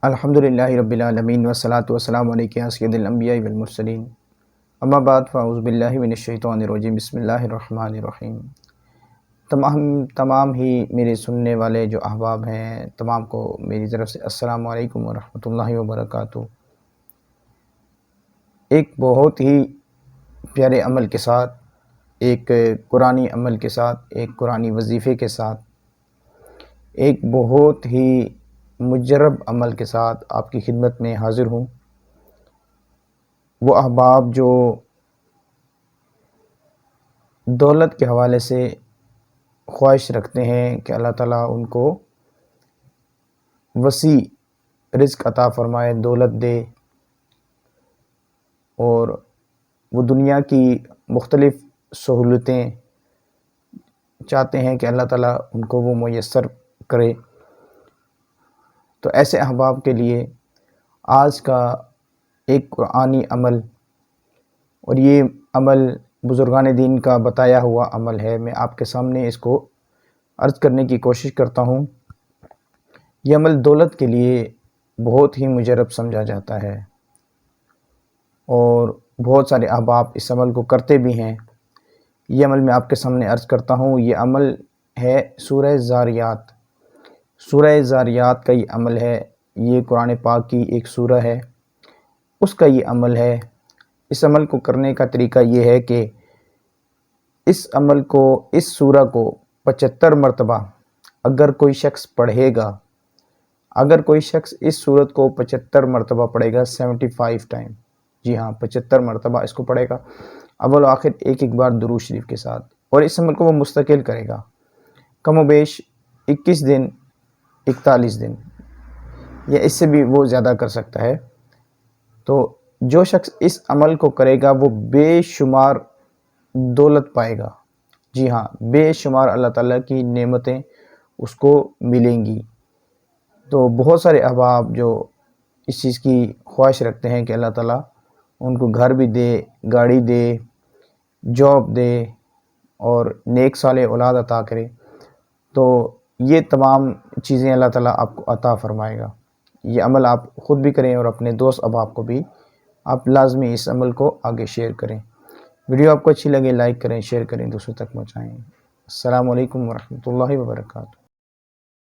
الحمدللہ رب العالمین والصلاة والسلام علیکم یا سید الانبیاء والمرسلین اما بعد فاعوذ باللہ من الشیطان الرجیم بسم اللہ الرحمن الرحیم۔ تمام ہی میرے سننے والے جو احباب ہیں تمام کو میری طرف سے السلام علیکم ورحمۃ اللہ وبرکاتہ۔ ایک بہت ہی پیارے عمل کے ساتھ، ایک قرآنی عمل کے ساتھ، ایک قرآنی وظیفے کے ساتھ، ایک بہت ہی مجرب عمل کے ساتھ آپ کی خدمت میں حاضر ہوں۔ وہ احباب جو دولت کے حوالے سے خواہش رکھتے ہیں کہ اللہ تعالیٰ ان کو وسیع رزق عطا فرمائے، دولت دے، اور وہ دنیا کی مختلف سہولتیں چاہتے ہیں کہ اللہ تعالیٰ ان کو وہ میسر کرے، تو ایسے احباب کے لیے آج کا ایک قرآنی عمل، اور یہ عمل بزرگان دین کا بتایا ہوا عمل ہے، میں آپ کے سامنے اس کو عرض کرنے کی کوشش کرتا ہوں۔ یہ عمل دولت کے لیے بہت ہی مجرب سمجھا جاتا ہے، اور بہت سارے احباب اس عمل کو کرتے بھی ہیں۔ یہ عمل میں آپ کے سامنے عرض کرتا ہوں۔ یہ عمل ہے سورہ زاریات۔ سورہ زاریات کا یہ عمل ہے، یہ قرآن پاک کی ایک سورہ ہے، اس کا یہ عمل ہے۔ اس عمل کو کرنے کا طریقہ یہ ہے کہ اس عمل کو، اس سورہ کو 75 مرتبہ اگر کوئی شخص پڑھے گا، اگر کوئی شخص اس سورت کو 75 مرتبہ پڑھے گا، 75 ٹائم، جی ہاں 75 مرتبہ اس کو پڑھے گا، اول و آخر ایک ایک بار درود شریف کے ساتھ، اور اس عمل کو وہ مستقل کرے گا، کم و بیش 21 دن، 41 دن، یا اس سے بھی وہ زیادہ کر سکتا ہے۔ تو جو شخص اس عمل کو کرے گا وہ بے شمار دولت پائے گا، جی ہاں بے شمار اللہ تعالیٰ کی نعمتیں اس کو ملیں گی۔ تو بہت سارے احباب جو اس چیز کی خواہش رکھتے ہیں کہ اللہ تعالیٰ ان کو گھر بھی دے، گاڑی دے، جاب دے، اور نیک صالح اولاد عطا کرے، تو یہ تمام چیزیں اللہ تعالیٰ آپ کو عطا فرمائے گا۔ یہ عمل آپ خود بھی کریں اور اپنے دوست احباب کو بھی آپ لازمی اس عمل کو آگے شیئر کریں۔ ویڈیو آپ کو اچھی لگے لائک کریں، شیئر کریں، دوسروں تک پہنچائیں۔ السلام علیکم ورحمۃ اللہ وبرکاتہ۔